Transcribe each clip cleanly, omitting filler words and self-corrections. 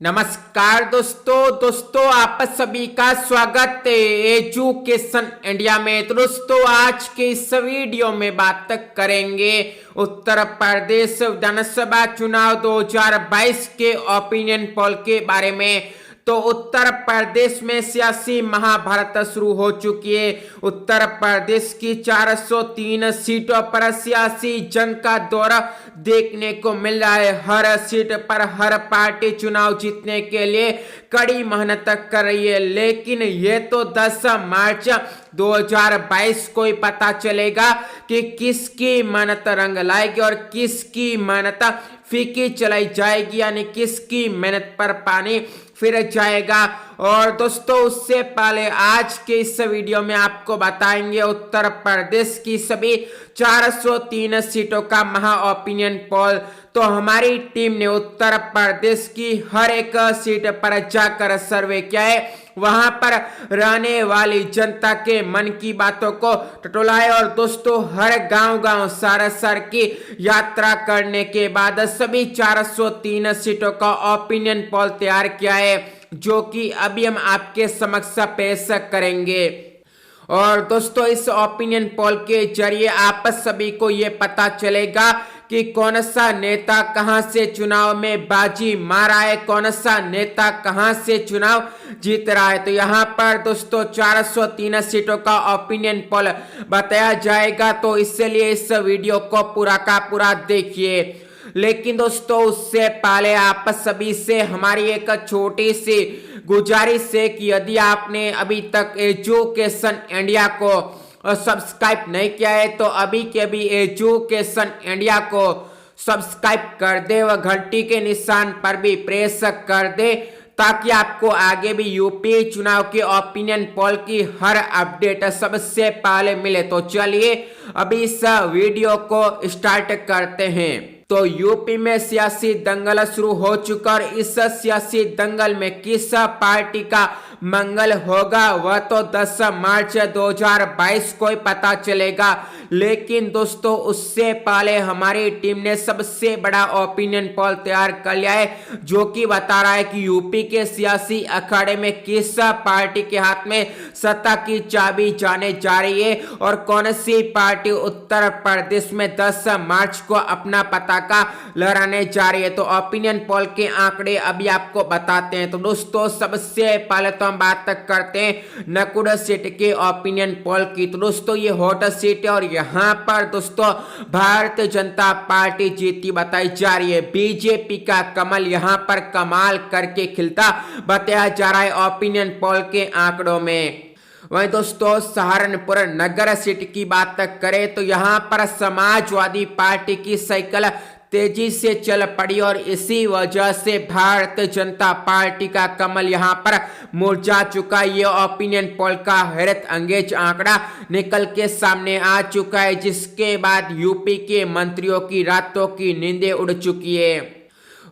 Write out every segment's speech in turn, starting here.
नमस्कार दोस्तों आप सभी का स्वागत है एजुकेशन इंडिया में। तो दोस्तों आज के इस वीडियो में बात करेंगे उत्तर प्रदेश विधानसभा चुनाव 2022 के ओपिनियन पोल के बारे में। तो उत्तर प्रदेश में सियासी महाभारत शुरू हो चुकी है। उत्तर प्रदेश की 403 सीटों पर सियासी जंग का दौर देखने को मिल रहा है। हर सीट पर हर पार्टी चुनाव जीतने के लिए कड़ी मेहनत कर रही है, लेकिन ये तो 10 मार्च 2022 को ही पता चलेगा कि किसकी मेहनत रंग लाएगी और किसकी मेहनत फीकी चलाई जाएगी, यानी किसकी मेहनत पर पानी फिर जाएगा। और दोस्तों उससे पहले आज के इस वीडियो में आपको बताएंगे उत्तर प्रदेश की सभी 403 सीटों का महा ओपिनियन पोल। तो हमारी टीम ने उत्तर प्रदेश की हर एक सीट पर जाकर सर्वे किया है, वहां पर रहने वाली जनता के मन की बातों को टटोलाए और दोस्तों हर गांव शहर की यात्रा करने के बाद सभी 403 सीटों का ओपिनियन पोल तैयार किया है, जो कि अभी हम आपके समक्ष पेश करेंगे। और दोस्तों इस ओपिनियन पोल के जरिए आप सभी को ये पता चलेगा कि कौन सा नेता कहां से चुनाव में बाजी मारा है, कौन सा नेता कहां से चुनाव जीत रहा है। तो यहां पर दोस्तों 403 सीटों का ओपिनियन पोल बताया जाएगा, तो इसलिए इस वीडियो को पूरा का पूरा देखिए। लेकिन दोस्तों उससे पहले आप सभी से हमारी एक छोटी सी गुजारिश है कि यदि आपने अभी तक एजुकेशन इंडिया को सब्सक्राइब नहीं किया है तो अभी के अभी एजुकेशन इंडिया को सब्सक्राइब कर दे व घंटी के निशान पर भी प्रेस कर दे, ताकि आपको आगे भी यूपी चुनाव के ओपिनियन पोल की हर अपडेट सबसे पहले मिले। तो चलिए अभी इस वीडियो को स्टार्ट करते हैं। तो यूपी में सियासी दंगल शुरू हो चुका और इस सियासी दंगल में किस पार्टी का मंगल होगा वह तो 10 मार्च 2022 को ही पता चलेगा। लेकिन दोस्तों उससे पहले हमारी टीम ने सबसे बड़ा ओपिनियन पोल तैयार कर लिया है, जो कि बता रहा है कि यूपी के सियासी अखाड़े में किस पार्टी के हाथ में सत्ता की चाबी जाने जा रही है और कौन सी पार्टी उत्तर प्रदेश में 10 मार्च को अपना पताका लहराने जा रही है। तो ओपिनियन पोल के आंकड़े अभी आपको बताते हैं। तो दोस्तों सबसे पहले तो हम बात करते हैं नकुड़ सीट के ओपिनियन पोल की। तो दोस्तों ये हॉट सीट है और यहाँ पर दोस्तों भारतीय जनता पार्टी जीती बताई जा रही है। बीजेपी का कमल यहाँ पर कमाल करके खिलता बताया जा रहा है ओपिनियन पोल के आंकड़ों में। वहीं दोस्तों सहारनपुर नगर सीट की बात करें तो यहाँ पर समाजवादी पार्टी की साइकिल तेजी से चल पड़ी और इसी वजह से भारतीय जनता पार्टी का कमल यहां पर मुरझा चुका। ये ओपिनियन पोल का हैरत अंगेज आंकड़ा निकल के सामने आ चुका है, जिसके बाद यूपी के मंत्रियों की रातों की नींदें उड़ चुकी है।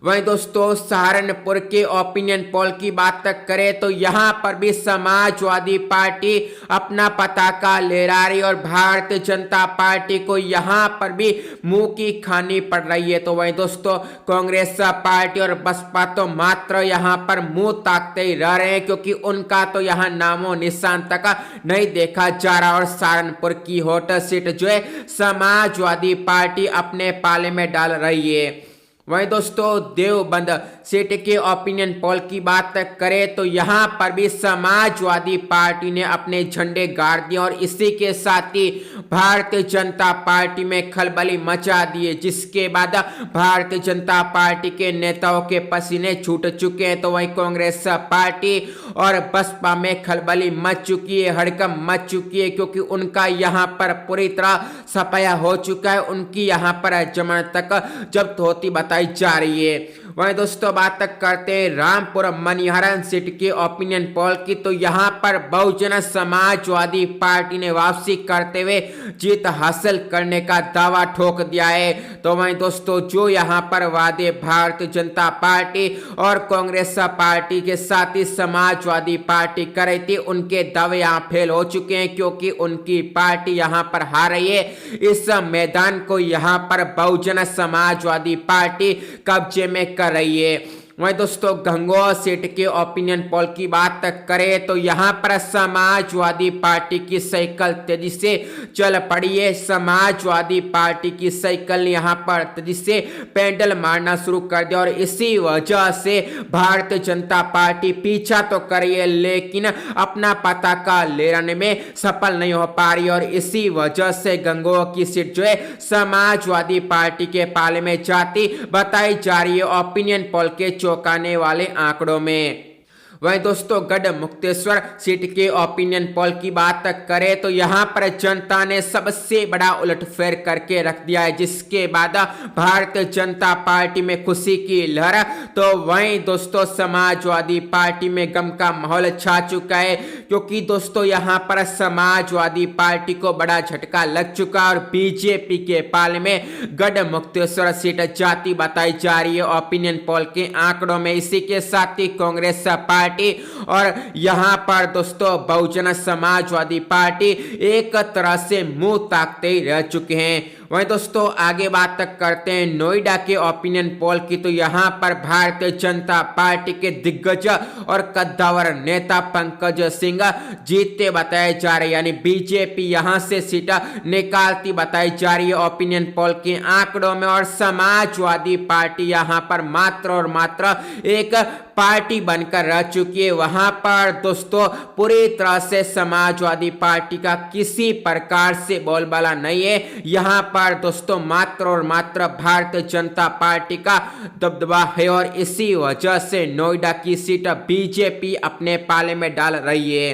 वहीं दोस्तों सहारनपुर के ओपिनियन पोल की बात करें तो यहाँ पर भी समाजवादी पार्टी अपना पताका लहरा रही और भारतीय जनता पार्टी को यहाँ पर भी मुंह की खानी पड़ रही है। तो वहीं दोस्तों कांग्रेस पार्टी और बसपा तो मात्र यहाँ पर मुंह ताकते ही रह रहे हैं, क्योंकि उनका तो यहाँ नामो निशान तक नहीं देखा जा रहा। और सहारनपुर की हॉट सीट जो है समाजवादी पार्टी अपने पाले में डाल रही है। वहीं दोस्तों देवबंद सीट के ओपिनियन पोल की बात करें तो यहाँ पर भी समाजवादी पार्टी ने अपने झंडे गाड़ दिए और इसी के साथ ही भारतीय जनता पार्टी में खलबली मचा दी है, जिसके बाद भारतीय जनता पार्टी के नेताओं के पसीने छूट चुके हैं। तो वहीं कांग्रेस पार्टी और बसपा में खलबली मच चुकी है, हड़कंप मच चुकी है, क्योंकि उनका यहाँ पर पूरी तरह सफाया हो चुका है। उनकी यहाँ पर जमानत तक जब्त होती बताई जा रही है। वहीं दोस्तों बात करते हैं रामपुर मनिहारन सीट के ओपिनियन पोल की। तो यहाँ पर बहुजन समाजवादी पार्टी ने वापसी करते हुए जीत हासिल करने का दावा ठोक दिया है। तो वहीं दोस्तों जो यहाँ पर वादे भारतीय जनता पार्टी और कांग्रेस पार्टी के साथ ही समाजवादी पार्टी कर रही थी, उनके दावे यहाँ फेल हो चुके हैं, क्योंकि उनकी पार्टी यहाँ पर हार रही है। इस मैदान को यहाँ पर बहुजन समाजवादी पार्टी कब्जे में कर रही है। वहीं दोस्तों गंगोह सीट के ओपिनियन पोल की बात करें तो यहाँ पर समाजवादी पार्टी की साइकिल तेजी से चल पड़ी है। समाजवादी पार्टी की साइकिल यहाँ पर तेजी से पेडल मारना शुरू कर दिया और इसी वजह से भारतीय जनता पार्टी पीछा तो कर रही है लेकिन अपना पताका लहराने में सफल नहीं हो पा रही और इसी वजह से गंगोह की सीट जो है समाजवादी पार्टी के पाले में जाती बताई जा रही है ओपिनियन पोल के चौंकाने वाले आंकड़ों में। वहीं दोस्तों गढ़ मुक्तेश्वर सीट के ओपिनियन पोल की बात करें तो यहां पर जनता ने सबसे बड़ा उलटफेर करके रख दिया है, जिसके बाद भारतीय जनता पार्टी में खुशी की लहर तो वहीं दोस्तों समाजवादी पार्टी में गम का माहौल छा चुका है, क्योंकि दोस्तों यहां पर समाजवादी पार्टी को बड़ा झटका लग चुका और बीजेपी के पाले में गढ़ मुक्तेश्वर सीट जाती बताई जा रही है ओपिनियन पोल के आंकड़ों में। इसी के साथ ही कांग्रेस पार्टी और यहां पर दोस्तों बहुजन समाजवादी पार्टी एक तरह से मुंह ताकते ही रह चुके हैं। वहीं दोस्तों आगे बात करते हैं नोएडा के ओपिनियन पोल की तो यहां पर भारतीय जनता पार्टी के दिग्गज और कद्दावर नेता पंकज सिंह जीतते बताए जा रहे, यानी बीजेपी यहां से सीट निकालती बताई जा रही है ओपिनियन पोल के आंकड़ों में और समाजवादी पार्टी यहां पर मात्र और मात्र एक पार्टी बनकर रह चुकी है। वहां पर दोस्तों पूरी तरह से समाजवादी पार्टी का किसी प्रकार से बोलबाला नहीं है। यहां पर दोस्तों मात्र और मात्र भारतीय जनता पार्टी का दबदबा है और इसी वजह से नोएडा की सीट बीजेपी अपने पाले में डाल रही है।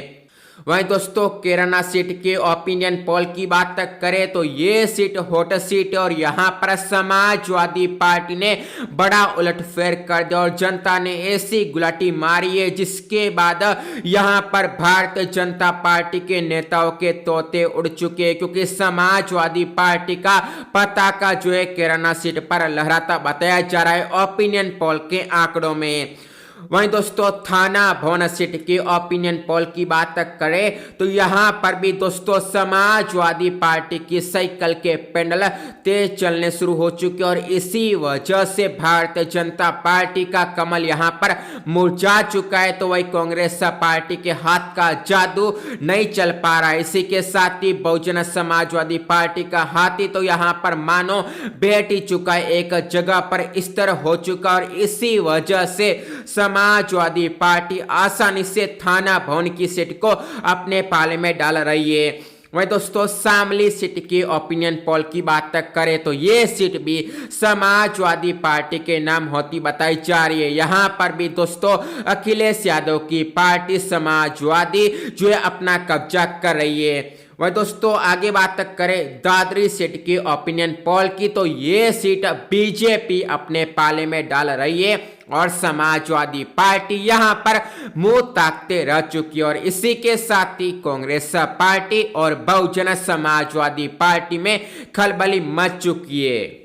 वहीं दोस्तों केरला सीट के ओपिनियन पोल की बात करें तो ये सीट हॉट सीट है और यहां पर समाजवादी पार्टी ने बड़ा उलटफेर कर दिया और जनता ने ऐसी गुलाटी मारी है, जिसके बाद यहां पर भारतीय जनता पार्टी के नेताओं के तोते उड़ चुके हैं, क्योंकि समाजवादी पार्टी का पताका जो है केरला सीट पर लहराता बताया जा रहा है ओपिनियन पोल के आंकड़ों में। वहीं दोस्तों थाना भवन सीट की ओपिनियन पोल की बात करें तो यहां पर भी दोस्तों समाजवादी पार्टी की साइकिल के पेंडल तेज चलने शुरू हो चुके और इसी वजह से भारतीय जनता पार्टी का कमल यहां पर मुरझा चुका है, तो वही कांग्रेस पार्टी के हाथ का जादू नहीं चल पा रहा है। इसी के साथ ही बहुजन समाजवादी पार्टी का हाथी तो यहां पर मानो बैठ ही चुका है, एक जगह पर स्थिर हो चुका और इसी वजह से समाजवादी पार्टी आसानी से थाना भवन की सीट को अपने पाले में डाल रही है। वहीं दोस्तों शामली सीट की ओपिनियन पोल की बात करें तो ये सीट भी समाजवादी पार्टी के नाम होती बताई जा रही है। यहां पर भी दोस्तों अखिलेश यादव की पार्टी समाजवादी जो है अपना कब्जा कर रही है। वही दोस्तों आगे बात करें दादरी सीट की ओपिनियन पोल की तो ये सीट बीजेपी अपने पाले में डाल रही है और समाजवादी पार्टी यहां पर मुंह ताकते रह चुकी है और इसी के साथ ही कांग्रेस पार्टी और बहुजन समाजवादी पार्टी में खलबली मच चुकी है।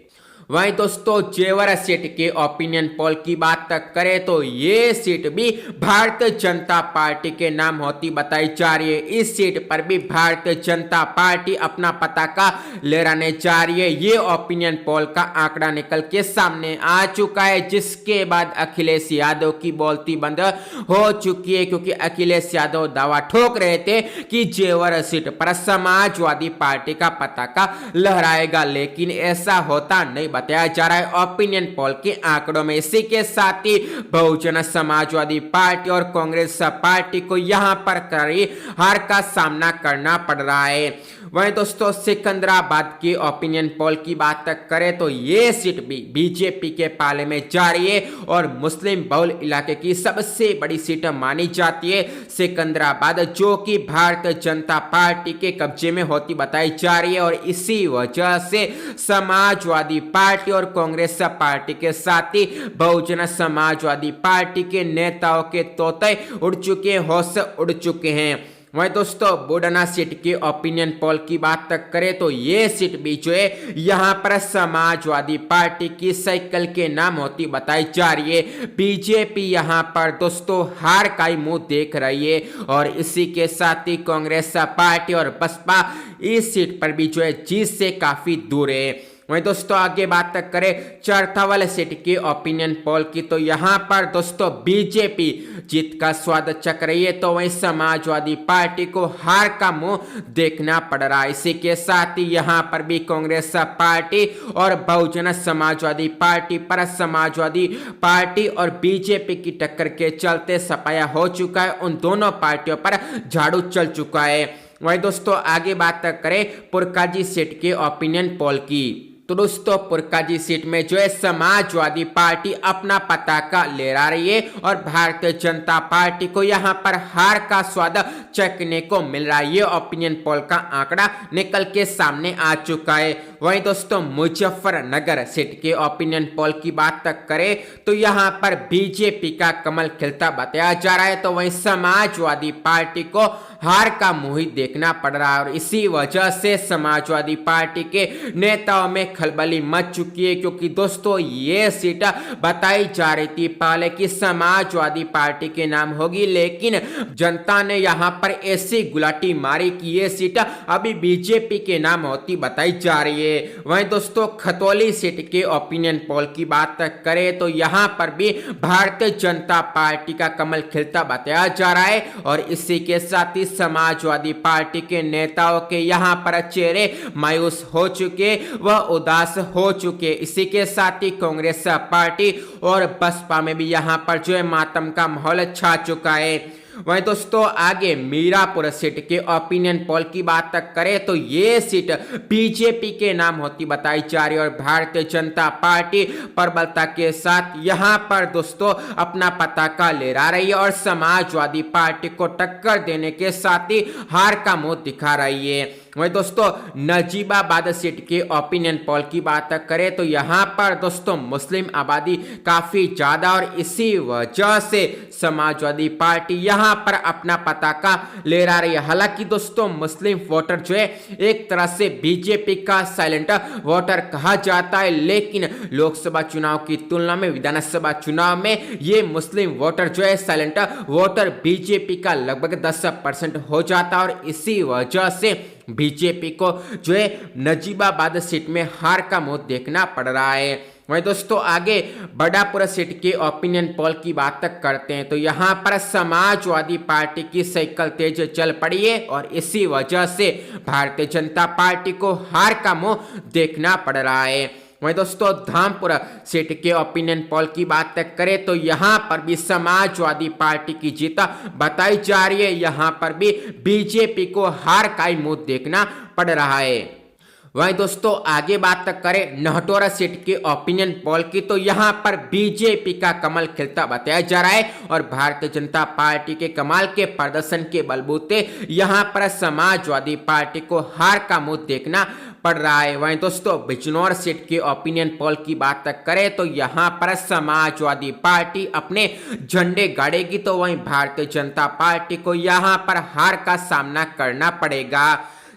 वहीं दोस्तों जेवर सीट के ओपिनियन पोल की बात करें तो ये सीट भी भारतीय जनता पार्टी के नाम होती बताई जा रही है। इस सीट पर भी भारतीय जनता पार्टी अपना पताका लहराने जा रही है। ये ओपिनियन पोल का आंकड़ा निकल के सामने आ चुका है, जिसके बाद अखिलेश यादव की बोलती बंद हो चुकी है, क्योंकि अखिलेश यादव दावा ठोक रहे थे कि जेवर सीट पर समाजवादी पार्टी का पताका लहराएगा, लेकिन ऐसा होता नहीं बताया जा रहा है ओपिनियन पोल के आंकड़ों में। इसी के साथ ही बहुजन समाजवादी पार्टी और कांग्रेस पार्टी को यहां पर कड़ी हार का सामना करना पड़ रहा है। वहीं दोस्तों सिकंदराबाद की ओपिनियन पोल की बात करें तो ये सीट भी बीजेपी के पाले में जा रही है और मुस्लिम बहुल इलाके की सबसे बड़ी सीट मानी जाती है सिकंदराबाद, जो कि भारतीय जनता पार्टी के कब्जे में होती बताई जा रही है और इसी वजह से समाजवादी पार्टी और कांग्रेस पार्टी के साथ ही बहुजन समाजवादी पार्टी के नेताओं के तोते उड़ चुके, होश उड़ चुके हैं। वहीं दोस्तों बुडना सीट की ओपिनियन पोल की बात करें तो ये सीट भी जो है यहाँ पर समाजवादी पार्टी की साइकिल के नाम होती बताई जा रही है। बीजेपी यहाँ पर दोस्तों हार का ही मुंह देख रही है और इसी के साथ ही कांग्रेस पार्टी और बसपा इस सीट पर भी जो है जीत से काफी दूर है। वहीं दोस्तों आगे बात करें चरथावल सीट की ओपिनियन पोल की, तो यहाँ पर दोस्तों बीजेपी जीत का स्वाद चख रही है, तो वहीं समाजवादी पार्टी को हार का मुंह देखना पड़ रहा है। इसी के साथ ही यहाँ पर भी कांग्रेस पार्टी और बहुजन समाजवादी पार्टी पर समाजवादी पार्टी और बीजेपी की टक्कर के चलते सफाया हो चुका है, उन दोनों पार्टियों पर झाड़ू चल चुका है। वहीं दोस्तों आगे बात करें पुरकाजी सीट के ओपिनियन पोल की, तो दोस्तों पुरकाजी सीट में जो है समाजवादी पार्टी अपना पताका लहरा रही है और भारतीय जनता पार्टी को यहां पर हार का स्वाद चखने को मिल रहा है। ये ओपिनियन पोल का आंकड़ा निकल के सामने आ चुका है। वहीं दोस्तों मुजफ्फरनगर सीट के ओपिनियन पोल की बात करें तो यहां पर बीजेपी का कमल खिलता बताया जा रहा है, तो वहीं समाजवादी पार्टी को हार का मुंह देखना पड़ रहा है और इसी वजह से समाजवादी पार्टी के नेताओं में खलबली मच चुकी है, क्योंकि दोस्तों ये सीट बताई जा रही थी पहले कि समाजवादी पार्टी के नाम होगी, लेकिन जनता ने यहां पर ऐसी गुलाटी मारी कि ये सीट अभी बीजेपी के नाम होती बताई जा रही है। वहीं दोस्तों खतौली सीट के ओपिनियन पोल की बात करें तो यहां पर भी भारतीय जनता पार्टी का कमल खिलता बताया जा रहा है और इसी के साथ ही समाजवादी पार्टी के नेताओं के यहां पर चेहरे मायूस हो चुके व उदास हो चुके। इसी के साथ ही कांग्रेस पार्टी और बसपा में भी यहां पर जो है मातम का माहौल छा चुका है। वहीं दोस्तों आगे मीरापुर सीट के ओपिनियन पोल की बात करें तो ये सीट बीजेपी के नाम होती बताई जा रही है और भारतीय जनता पार्टी प्रबलता के साथ यहां पर दोस्तों अपना पताका लहरा रही है और समाजवादी पार्टी को टक्कर देने के साथ ही हार का मुंह दिखा रही है। वहीं दोस्तों नजीबाबाद सीट के ओपिनियन पोल की बात करें तो यहां पर दोस्तों मुस्लिम आबादी काफी ज्यादा और इसी वजह से समाजवादी पार्टी यहां पर अपना पताका लहरा रही है। हालांकि दोस्तों मुस्लिम वोटर जो है एक तरह से बीजेपी का साइलेंट वोटर कहा जाता है, लेकिन लोकसभा चुनाव की तुलना में विधानसभा चुनाव में ये मुस्लिम वोटर जो है साइलेंट वोटर बीजेपी का लगभग 10% हो जाता है और इसी वजह से बीजेपी को जो है नजीबाबाद सीट में हार का मुंह देखना पड़ रहा है। वहीं दोस्तों आगे बड़ापुर सीट के ओपिनियन पोल की बात करते हैं तो यहां पर समाजवादी पार्टी की साइकिल तेज चल पड़ी है और इसी वजह से भारतीय जनता पार्टी को हार का मुंह देखना पड़ रहा है। वहीं दोस्तों धामपुर सीट के ओपिनियन पोल की बात करें तो यहां पर भी समाजवादी पार्टी की जीत बताई जा रही है, यहां पर भी बीजेपी को हार का ही मुंह देखना पड़ रहा है। वहीं दोस्तों आगे बात करें नहटोरा सीट के ओपिनियन पोल की तो यहां पर बीजेपी का कमल खिलता बताया जा रहा है और भारतीय जनता पार्टी के कमाल के प्रदर्शन के बलबूते यहां पर समाजवादी पार्टी को हार का मुंह देखना पड़ रहा है। वहीं दोस्तों बिजनौर सीट के ओपिनियन पोल की बात करें तो यहां पर समाजवादी पार्टी अपने झंडे गाड़ेगी, तो वहीं भारतीय जनता पार्टी को यहां पर हार का सामना करना पड़ेगा।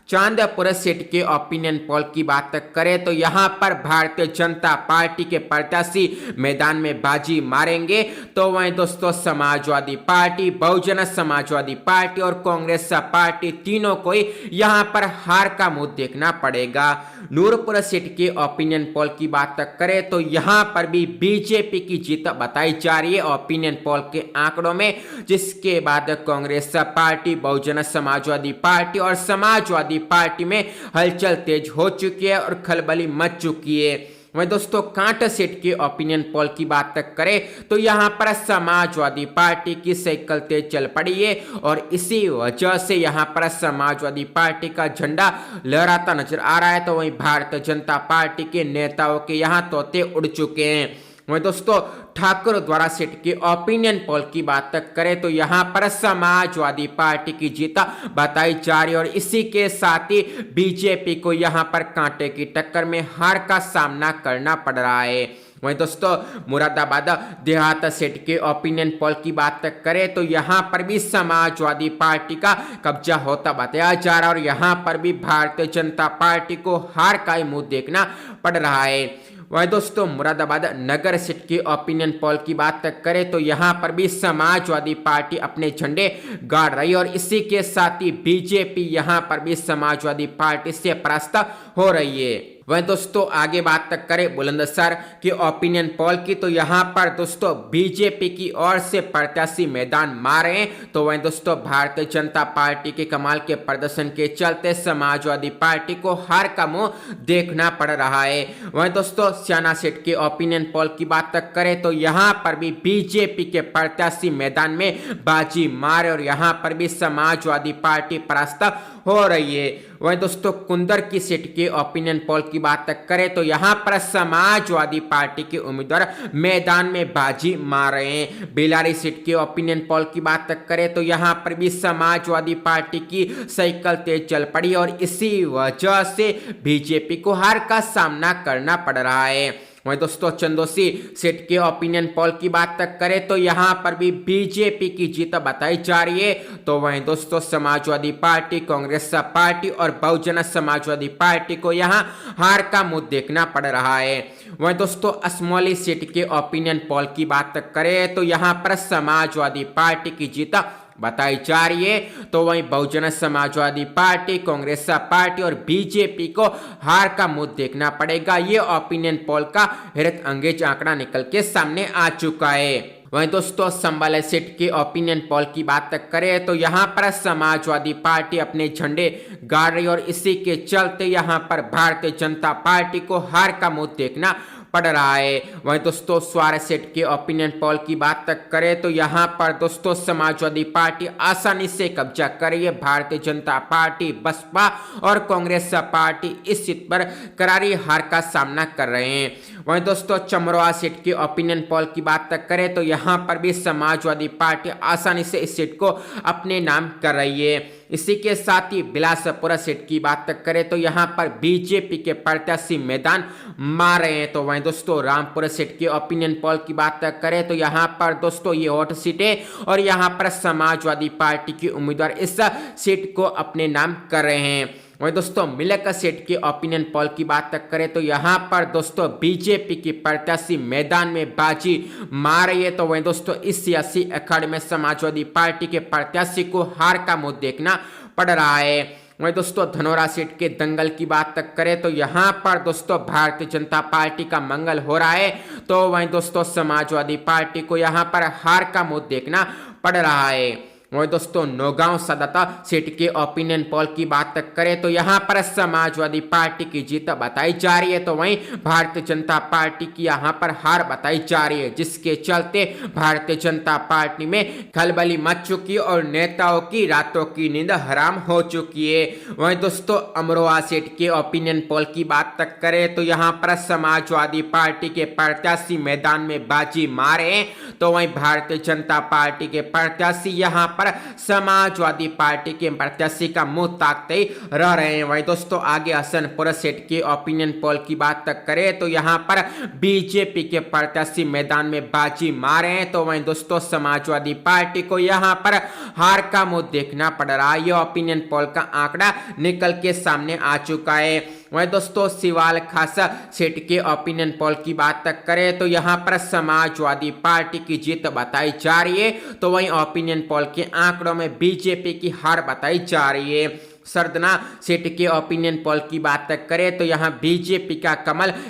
चांदपुर सीट के ओपिनियन पोल की बात करें तो यहां पर भारतीय जनता पार्टी के प्रत्याशी मैदान में बाजी मारेंगे, तो वहीं दोस्तों समाजवादी पार्टी, बहुजन समाजवादी पार्टी और कांग्रेस पार्टी तीनों को ही यहां पर हार का मुंह देखना पड़ेगा। नूरपुर सीट के ओपिनियन पोल की बात करें तो यहां पर भी बीजेपी की जीत बताई जा रही है ओपिनियन पोल के आंकड़ों में, जिसके बाद कांग्रेस पार्टी, बहुजन समाजवादी पार्टी और समाजवादी पार्टी में हलचल तेज हो चुकी है और खलबली मच चुकी है। वहीं दोस्तों कांटा सीट के ओपिनियन पोल की बात करें तो यहां पर समाजवादी पार्टी की साइकिल तेज चल पड़ी है और इसी वजह से यहां पर समाजवादी पार्टी का झंडा लहराता नजर आ रहा है, तो वहीं भारतीय जनता पार्टी के नेताओं के यहां तोते उड़ चुके हैं। वहीं दोस्तों ठाकुर द्वारा सीट के ओपिनियन पोल की बात करें तो यहां पर समाजवादी पार्टी की जीत बताई जा रही है और इसी के साथ ही बीजेपी को यहां पर कांटे की टक्कर में हार का सामना करना पड़ रहा है। वहीं दोस्तों मुरादाबाद देहात सीट के ओपिनियन पोल की बात करें तो यहां पर भी समाजवादी पार्टी का कब्जा होता बताया जा रहा है और यहां पर भी भारतीय जनता पार्टी को हार का ही मुंह देखना पड़ रहा है। वहीं दोस्तों मुरादाबाद नगर सीट की ओपिनियन पोल की बात करें तो यहां पर भी समाजवादी पार्टी अपने झंडे गाड़ रही है और इसी के साथ ही बीजेपी यहां पर भी समाजवादी पार्टी से परास्त हो रही है। वहीं दोस्तों आगे बात तक करें बुलंदशहर की ओपिनियन पोल की, तो यहाँ पर दोस्तों बीजेपी की ओर से प्रत्याशी मैदान मार रहे हैं। तो वहीं दोस्तों भारतीय जनता पार्टी के कमाल के प्रदर्शन के चलते समाजवादी पार्टी को हार का मुंह देखना पड़ रहा है। वहीं दोस्तों स्याना सेठ की ओपिनियन पोल की बात तक करें तो यहाँ पर भी बीजेपी के प्रत्याशी मैदान में बाजी मारे और यहाँ पर भी समाजवादी पार्टी परास्त हो रही है। वहीं दोस्तों कुंदर की सीट की ओपिनियन पोल की बात करें तो यहाँ पर समाजवादी पार्टी के उम्मीदवार मैदान में बाजी मार रहे हैं। बेलारी सीट की ओपिनियन पोल की बात करें तो यहाँ पर भी समाजवादी पार्टी की साइकिल तेज चल पड़ी और इसी वजह से बीजेपी को हार का सामना करना पड़ रहा है। वहीं दोस्तों चंदोसी सीट के ओपिनियन पोल की बात तक करें तो यहाँ पर भी बीजेपी की जीत बताई जा रही है। तो वहीं दोस्तों समाजवादी पार्टी, कांग्रेस पार्टी और बहुजन समाजवादी पार्टी को यहाँ हार का मुंह देखना पड़ रहा है। वहीं दोस्तों असमौली सीट के ओपिनियन पोल की बात करें तो यहाँ पर समाजवादी पार्टी की जीत बताई जा रही है। तो वहीं बहुजन समाजवादी पार्टी, कांग्रेस पार्टी और बीजेपी को हार का मुंह देखना पड़ेगा। ये ओपिनियन पोल का हैरत अंगेज आंकड़ा निकल के सामने आ चुका है। वहीं दोस्तों संबल सीट की ओपिनियन पोल की बात करें तो यहाँ पर समाजवादी पार्टी अपने झंडे गाड़ रही और इसी के चलते यहाँ पर भारतीय जनता पार्टी को हार का मुंह देखना पड़ रहा है। वहीं दोस्तों स्वार सेट के ओपिनियन पोल की बात तक करें तो यहाँ पर दोस्तों समाजवादी पार्टी आसानी से कब्जा कर रही है। भारतीय जनता पार्टी, बसपा और कांग्रेस पार्टी इस सीट पर करारी हार का सामना कर रहे हैं। वहीं दोस्तों चमरोआ सीट की ओपिनियन पोल की बात तक करें तो यहाँ पर भी समाजवादी पार्टी आसानी से इस सीट को अपने नाम कर रही है। इसी के साथ ही बिलासपुर सीट की बात करें तो यहाँ पर बीजेपी के प्रत्याशी मैदान मार रहे हैं। तो वहीं दोस्तों रामपुर सीट की ओपिनियन पोल की बात करें तो यहाँ पर दोस्तों ये हॉट सीट है और यहाँ पर समाजवादी पार्टी के उम्मीदवार इस सीट को अपने नाम कर रहे हैं। वहीं दोस्तों मिलक सीट की ओपिनियन पोल की बात करें तो यहाँ पर दोस्तों बीजेपी की प्रत्याशी मैदान में बाजी मार रही है। तो वहीं दोस्तों इस सियासी अखाड़े में समाजवादी पार्टी के प्रत्याशी को हार का मुंह देखना पड़ रहा है। वहीं दोस्तों धनोरा सीट के दंगल की बात तक करें तो यहाँ पर दोस्तों भारतीय जनता पार्टी का मंगल हो रहा है। तो वहीं दोस्तों समाजवादी पार्टी को यहाँ पर हार का मुंह देखना पड़ रहा है। वहीं दोस्तों नौगांव सदता सीट के ओपिनियन पोल की बात करें तो यहाँ पर समाजवादी पार्टी की जीत बताई जा रही है। तो वहीं भारतीय जनता पार्टी की यहाँ पर हार बताई जा रही है, जिसके चलते भारतीय जनता पार्टी में खलबली मच चुकी है और नेताओं की रातों की नींद हराम हो चुकी है। वहीं दोस्तों अमरोहा सीट के ओपिनियन पोल की बात करें तो यहाँ पर समाजवादी पार्टी के प्रत्याशी मैदान में बाजी मारे हैं। तो वहीं भारतीय जनता पार्टी के प्रत्याशी यहाँ पर समाजवादी पार्टी के प्रत्याशी का मुंह ताकते ही रह रहे हैं। वहीं दोस्तों आगे हसनपुर सीट की ओपिनियन पोल की बात करें तो यहाँ पर बीजेपी के प्रत्याशी मैदान में बाजी मारे हैं। तो वहीं दोस्तों समाजवादी पार्टी को यहाँ पर हार का मुंह देखना पड़ रहा है। यह ओपिनियन पोल का आंकड़ा निकल के सामने आ चुका है। वहीं दोस्तों सिवाल खासा सीट के ओपिनियन पोल की बात करें तो यहाँ पर समाजवादी पार्टी की जीत बताई जा रही है। तो वहीं ओपिनियन पोल के आंकड़ों में बीजेपी की हार बताई जा रही है। सरदना सीट के ओपिनियन पोल की बात करें तो यहाँ बीजेपी का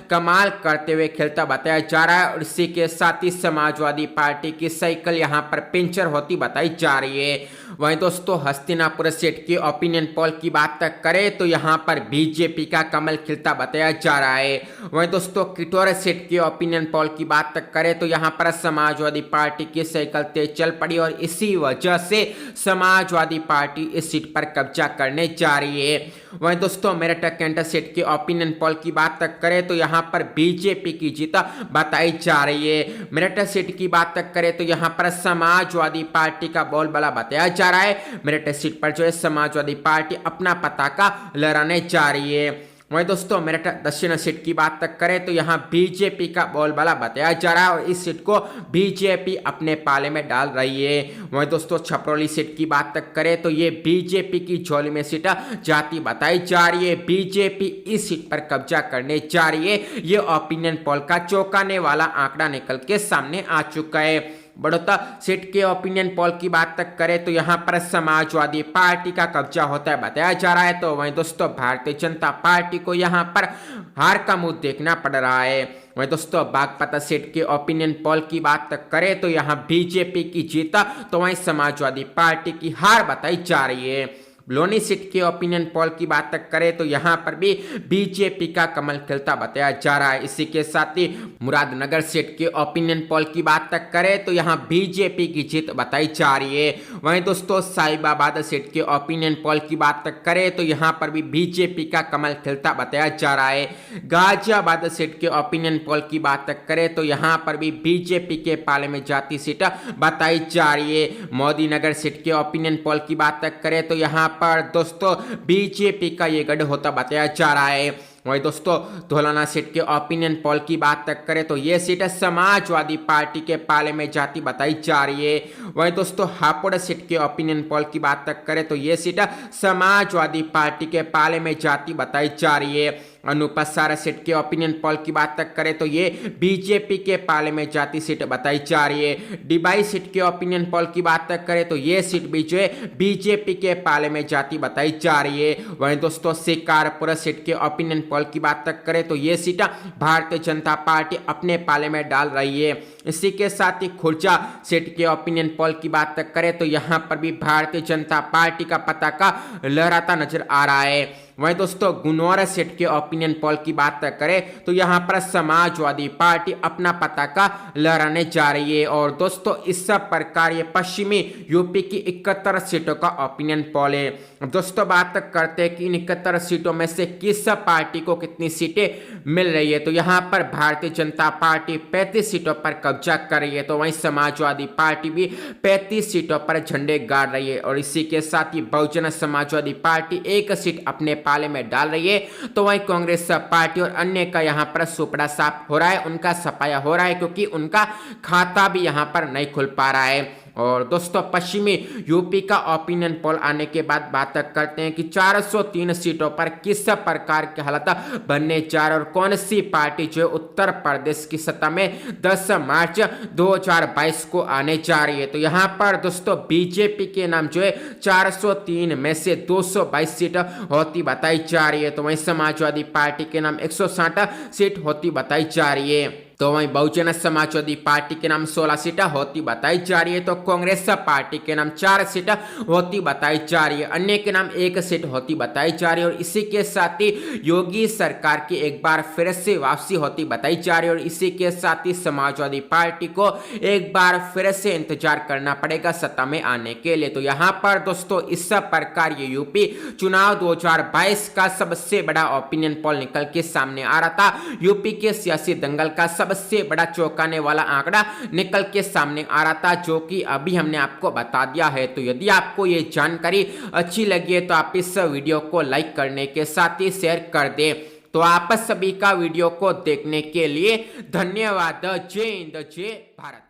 कमाल करते हुए खेलता बताया जा रहा है और इसी के साथ ही समाजवादी पार्टी की साइकिल यहाँ पर पंचर होती बताई जा रही है। वहीं दोस्तों हस्तिनापुर सीट की ओपिनियन पोल की बात करें तो यहाँ पर बीजेपी का कमल खिलता बताया जा रहा है। वहीं दोस्तों किटोर सीट की ओपिनियन पोल की बात करें तो यहाँ पर समाजवादी पार्टी की साइकिल तेज चल पड़ी और इसी वजह से समाजवादी पार्टी इस सीट पर कब्जा करने जा रही है। वहीं दोस्तों मेरठ कैंट सीट की ओपिनियन पोल की बात करें तो यहाँ पर बीजेपी की जीत बताई जा रही है। मेरठ सीट की बात करें तो यहाँ पर समाजवादी पार्टी का बोलबाला बताया जा रहा है। मेरठ सीट पर जो है समाजवादी पार्टी अपना पताका लहराने जा रही है। वहीं दोस्तों मेरठ दक्षिण सीट की बात करें तो यहाँ बीजेपी का बोलबाला बताया जा रहा है और इस सीट को बीजेपी अपने पाले में डाल रही है। वहीं दोस्तों छपरौली सीट की बात करें तो ये बीजेपी की झोली में सीट जाती बताई जा रही है। बीजेपी इस सीट पर कब्जा करने जा रही है। ये ओपिनियन पोल का चौंकाने वाला आंकड़ा निकल के सामने आ चुका है। बड़ौदा सीट के ओपिनियन पोल की बात तक करें तो यहाँ पर समाजवादी पार्टी का कब्जा होता है बताया जा रहा है। तो वहीं दोस्तों भारतीय जनता पार्टी को यहाँ पर हार का मुंह देखना पड़ रहा है। वहीं दोस्तों बागपत सीट के ओपिनियन पोल की बात तक करें तो यहाँ बीजेपी की जीता तो वहीं समाजवादी पार्टी की हार बताई जा रही है। लोनी सीट के ओपिनियन पोल की बात तक करें तो यहाँ पर भी बीजेपी का कमल खिलता बताया जा रहा है। इसी के साथ ही मुरादनगर सीट के ओपिनियन पोल की बात तक करें तो यहाँ बीजेपी की जीत बताई जा रही है। वहीं दोस्तों साहिबाबाद सीट के ओपिनियन पोल की बात तक करें तो यहाँ पर भी बीजेपी का कमल खिलता बताया जा रहा है। गाजियाबाद सीट के ओपिनियन पोल की बात तक करें तो यहाँ पर भी बीजेपी के पाले में जाती सीट बताई जा रही है। मोदी नगर सीट के ओपिनियन पोल की बात तक करें तो यहाँ पर दोस्तों बीजेपी का ये गढ़ होता बताया जा रहा है। वही दोस्तों धौलाना सीट के ओपिनियन पोल की बात तक करें तो ये सीट समाजवादी पार्टी के पाले में जाती बताई जा रही है। वही दोस्तों हापुड़ सीट के ओपिनियन पोल की बात तक करें तो ये सीट समाजवादी पार्टी के पाले में जाती बताई जा रही है। अनुपसार सीट के ओपिनियन पोल की बात तक करें तो ये बीजेपी के पाले में जाती सीट बताई जा रही है। डिबाई सीट के ओपिनियन पोल की बात तक करें तो ये सीट भी जो है बीजेपी के पाले में जाती बताई जा रही है। वहीं दोस्तों शिकारपुर सीट के ओपिनियन पोल की बात तक करें तो ये सीट भारतीय जनता पार्टी अपने पाले में डाल रही है। इसी के साथ ही खुर्जा सीट के ओपिनियन पोल की बात तक करें तो यहाँ पर भी भारतीय जनता पार्टी का पताका लहराता नजर आ रहा है। वहीं दोस्तों गुनौर सीट के ओपिनियन पोल की बात करें तो यहाँ पर समाजवादी पार्टी अपना पताका लहराने जा रही है। और दोस्तों इस प्रकार ये पश्चिमी यूपी की 71 सीटों का ओपिनियन पोल है। अब दोस्तों बात करते हैं कि इन 71 सीटों में से किस पार्टी को कितनी सीटें मिल रही है। तो यहाँ पर भारतीय जनता पार्टी 35 सीटों पर कब्जा कर रही है। तो वहीं समाजवादी पार्टी भी 35 सीटों पर झंडे गाड़ रही है। और इसी के साथ ही बहुजन समाजवादी पार्टी एक सीट अपने पाले में डाल रही है। तो वहीं कांग्रेस पार्टी और अन्य का यहाँ पर सुपड़ा साफ हो रहा है, उनका सफाया हो रहा है, क्योंकि उनका खाता भी यहाँ पर नहीं खुल पा रहा है। और दोस्तों पश्चिमी यूपी का ओपिनियन पोल आने के बाद बात करते हैं कि 403 सीटों पर किस प्रकार की हालत बनने जा रही है और कौन सी पार्टी जो उत्तर प्रदेश की सत्ता में 10 मार्च 2022 को आने जा रही है। तो यहाँ पर दोस्तों बीजेपी के नाम जो है 403 में से 222 सीट होती बताई जा रही है। तो वहीं समाजवादी पार्टी के नाम 160 सीट होती बताई जा रही है। तो वहीं बहुजन समाजवादी पार्टी के नाम 16 सीटें होती बताई जा रही है। तो कांग्रेस पार्टी के नाम 4 सीटें होती बताई जा रही है। अन्य के नाम 1 सीट होती बताई जा रही है। और इसी के साथ ही योगी सरकार की एक बार फिर से वापसी होती बताई जा रही है। और इसी के साथ ही समाजवादी पार्टी को एक बार फिर से इंतजार करना पड़ेगा सत्ता में आने के लिए। तो यहाँ पर दोस्तों इस प्रकार ये यूपी चुनाव 2022 का सबसे बड़ा ओपिनियन पोल निकल के सामने आ रहा था। यूपी के सियासी दंगल का सबसे बड़ा चौंकाने वाला आंकड़ा निकल के सामने आ रहा था, जो कि अभी हमने आपको बता दिया है। तो यदि आपको ये जानकारी अच्छी लगी है तो आप इस वीडियो को लाइक करने के साथ ही शेयर कर दें। तो आप सभी का वीडियो को देखने के लिए धन्यवाद। जय हिंद, जय भारत।